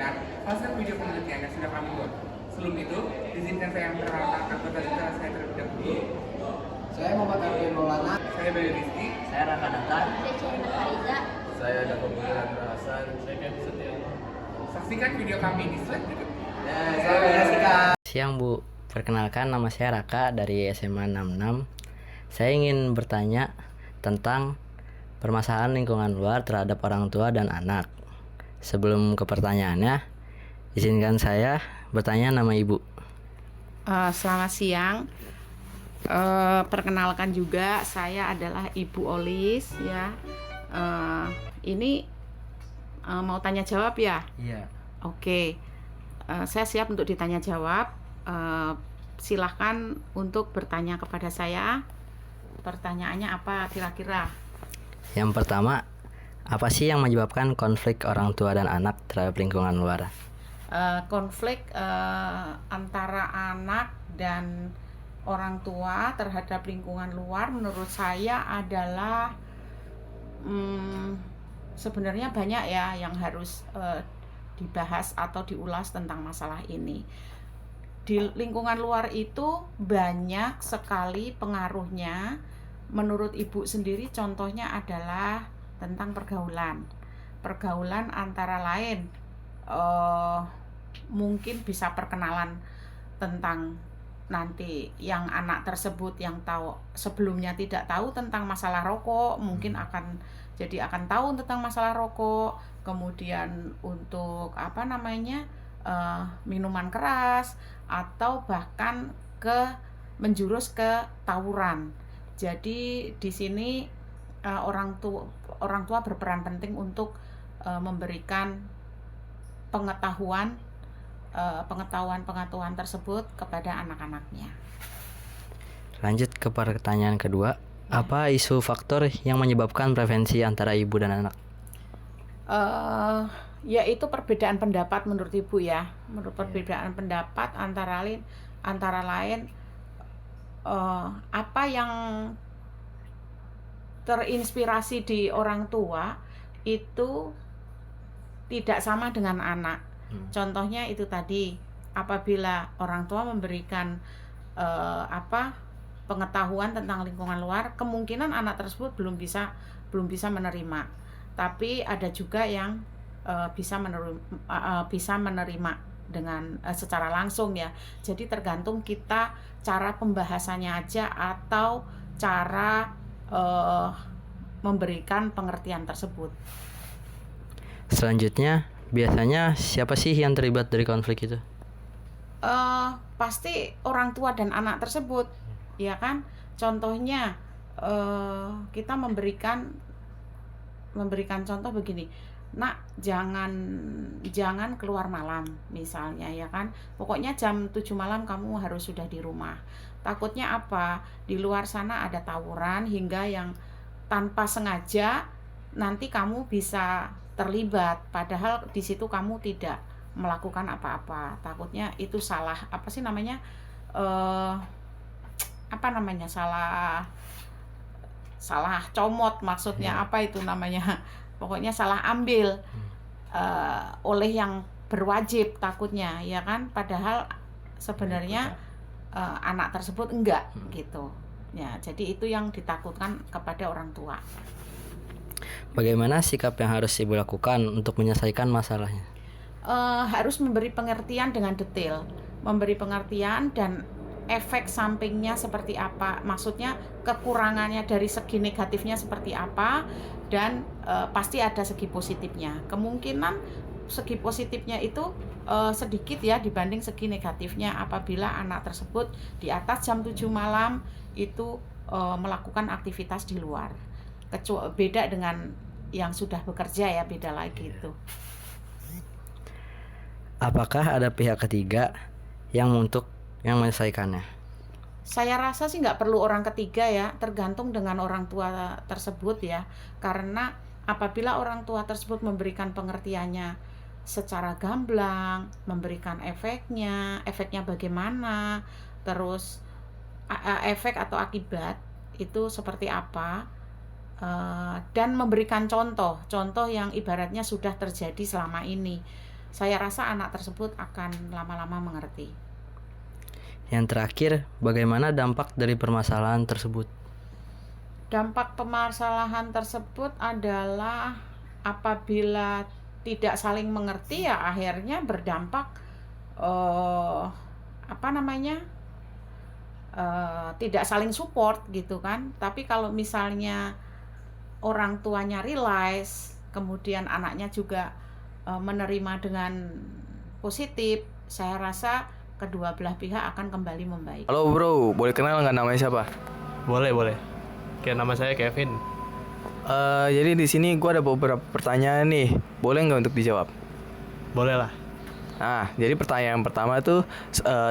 menyaksikan hasil video penelitian yang sudah kami buat. Sebelum itu, izinkan saya memperkenalkan anggota lingkaran saya terlebih dahulu. Saya Muhammad Arifin Maulana. Saya Bayu Rizky. Saya Raka Datan. Saya Cerina Fariza. Saya Dato Putra Hasan. Saya Kevin Setia. Saksikan video kami di slide berikut. Saya menyaksikan. Siang Bu, perkenalkan nama saya Raka dari SMA 66. Saya ingin bertanya tentang permasalahan lingkungan luar terhadap orang tua dan anak. Sebelum ke pertanyaannya, izinkan saya bertanya nama Ibu. Selamat siang. Perkenalkan juga, saya adalah Ibu Olis ya. Ini mau tanya jawab ya? Iya. Oke. Saya siap untuk ditanya jawab. Silahkan untuk bertanya kepada saya. Pertanyaannya apa kira-kira? Yang pertama, apa sih yang menyebabkan konflik orang tua dan anak terhadap lingkungan luar? Konflik antara anak dan orang tua terhadap lingkungan luar menurut saya adalah sebenarnya banyak ya yang harus dibahas atau diulas tentang masalah ini. Di lingkungan luar itu banyak sekali pengaruhnya. Menurut Ibu sendiri contohnya adalah tentang pergaulan. Pergaulan antara lain mungkin bisa perkenalan tentang nanti yang anak tersebut yang tahu sebelumnya tidak tahu tentang masalah rokok mungkin akan tahu tentang masalah rokok. Kemudian untuk minuman keras atau bahkan menjurus ke tawuran. Jadi di sini orang tua berperan penting untuk memberikan pengetahuan tersebut kepada anak-anaknya. Lanjut ke pertanyaan kedua, apa isu faktor yang menyebabkan prevensi antara ibu dan anak? Yaitu perbedaan pendapat menurut Ibu ya. Menurut perbedaan pendapat antara lain apa yang terinspirasi di orang tua itu tidak sama dengan anak. Contohnya itu tadi, apabila orang tua memberikan pengetahuan tentang lingkungan luar, kemungkinan anak tersebut belum bisa menerima. Tapi ada juga yang bisa menerima dengan secara langsung ya. Jadi tergantung kita cara pembahasannya aja atau cara memberikan pengertian tersebut. Selanjutnya, biasanya siapa sih yang terlibat dari konflik itu? Pasti orang tua dan anak tersebut, ya kan? Contohnya kita memberikan contoh begini, nak jangan keluar malam misalnya ya kan. Pokoknya jam 7 malam kamu harus sudah di rumah. Takutnya apa? Di luar sana ada tawuran hingga yang tanpa sengaja nanti kamu bisa terlibat padahal di situ kamu tidak melakukan apa-apa. Takutnya itu salah salah comot maksudnya pokoknya salah ambil oleh yang berwajib takutnya ya kan, padahal sebenarnya anak tersebut enggak gitu ya. Jadi itu yang ditakutkan kepada orang tua. Bagaimana sikap yang harus ibu lakukan untuk menyelesaikan masalahnya? Harus memberi pengertian dengan detail, memberi pengertian dan efek sampingnya seperti apa, maksudnya kekurangannya dari segi negatifnya seperti apa, dan pasti ada segi positifnya. Kemungkinan segi positifnya itu sedikit ya dibanding segi negatifnya apabila anak tersebut di atas jam 7 malam itu melakukan aktivitas di luar. Beda dengan yang sudah bekerja ya, beda lagi itu. Apakah ada pihak ketiga yang menyelesaikannya? Saya rasa sih nggak perlu orang ketiga ya, tergantung dengan orang tua tersebut ya. Karena apabila orang tua tersebut memberikan pengertiannya secara gamblang, memberikan efeknya bagaimana, terus efek atau akibat itu seperti apa, dan memberikan contoh yang ibaratnya sudah terjadi selama ini. saya rasa anak tersebut akan lama-lama mengerti. Yang terakhir, bagaimana dampak dari permasalahan tersebut? Dampak permasalahan tersebut adalah apabila tidak saling mengerti, ya akhirnya berdampak tidak saling support gitu kan. Tapi kalau misalnya orang tuanya realize, kemudian anaknya juga menerima dengan positif, saya rasa kedua belah pihak akan kembali membaik. Halo bro, boleh kenal nggak namanya siapa? Boleh. Kayak nama saya Kevin. Jadi di sini gue ada beberapa pertanyaan nih, boleh nggak untuk dijawab? Boleh lah. Nah, jadi pertanyaan pertama tuh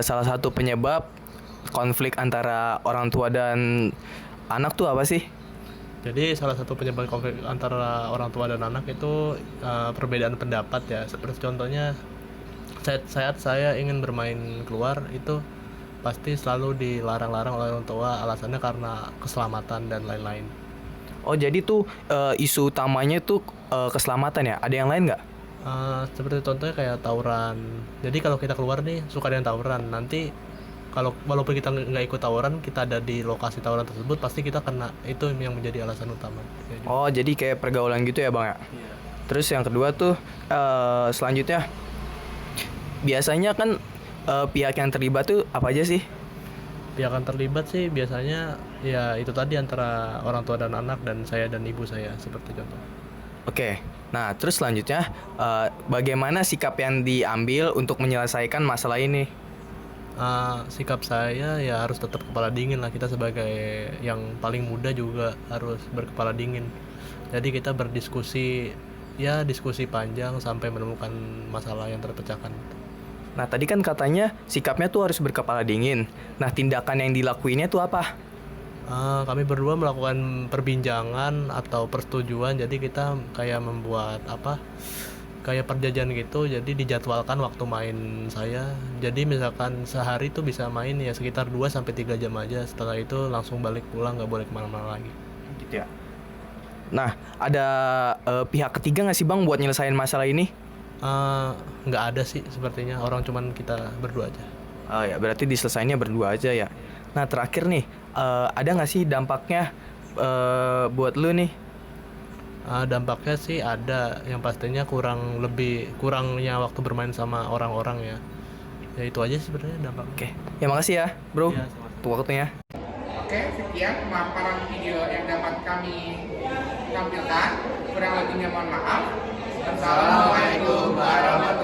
salah satu penyebab konflik antara orang tua dan anak tuh apa sih? Jadi salah satu penyebab konflik antara orang tua dan anak itu perbedaan pendapat ya. Seperti contohnya saat saya ingin bermain keluar itu pasti selalu dilarang-larang oleh orang tua, alasannya karena keselamatan dan lain-lain. Oh jadi tuh isu utamanya tuh keselamatan ya? Ada yang lain nggak? Seperti contohnya kayak tawuran. Jadi kalau kita keluar nih suka ada yang tawuran, nanti walaupun kita nggak ikut tawuran, kita ada di lokasi tawuran tersebut, pasti kita kena. Itu yang menjadi alasan utama. Oh jadi kayak pergaulan gitu ya bang ya? Iya. Terus yang kedua tuh selanjutnya biasanya kan pihak yang terlibat tuh apa aja sih? Pihak yang terlibat sih biasanya ya itu tadi antara orang tua dan anak dan saya dan ibu saya seperti contoh. Oke, nah terus selanjutnya bagaimana sikap yang diambil untuk menyelesaikan masalah ini? Sikap saya ya harus tetap kepala dingin lah. Kita sebagai yang paling muda juga harus berkepala dingin. Jadi kita berdiskusi, ya diskusi panjang sampai menemukan masalah yang terpecahkan. Nah tadi kan katanya sikapnya tuh harus berkepala dingin. Nah tindakan yang dilakuinnya tuh apa? Kami berdua melakukan perbincangan atau persetujuan. Jadi kita kayak membuat kayak perjanjian gitu. Jadi dijadwalkan waktu main saya. Jadi misalkan sehari tuh bisa main ya sekitar 2-3 jam aja. Setelah itu langsung balik pulang, nggak boleh kemana-mana lagi. Gitu ya. Nah ada pihak ketiga nggak sih bang buat nyelesain masalah ini? Nggak ada sih sepertinya, orang cuman kita berdua aja. Ya berarti diselesainnya berdua aja ya. Nah terakhir nih, ada nggak sih dampaknya buat lu nih? Dampaknya sih ada, yang pastinya kurangnya waktu bermain sama orang-orang ya. Ya itu aja sebenarnya dampaknya. Oke, ya makasih ya bro Iya, sama-sama. untuk waktunya. Oke, sekian pemaparan video yang dapat kami tampilkan. Kurang lebihnya mohon maaf. Assalamualaikum warahmatullahi wabarakatuh.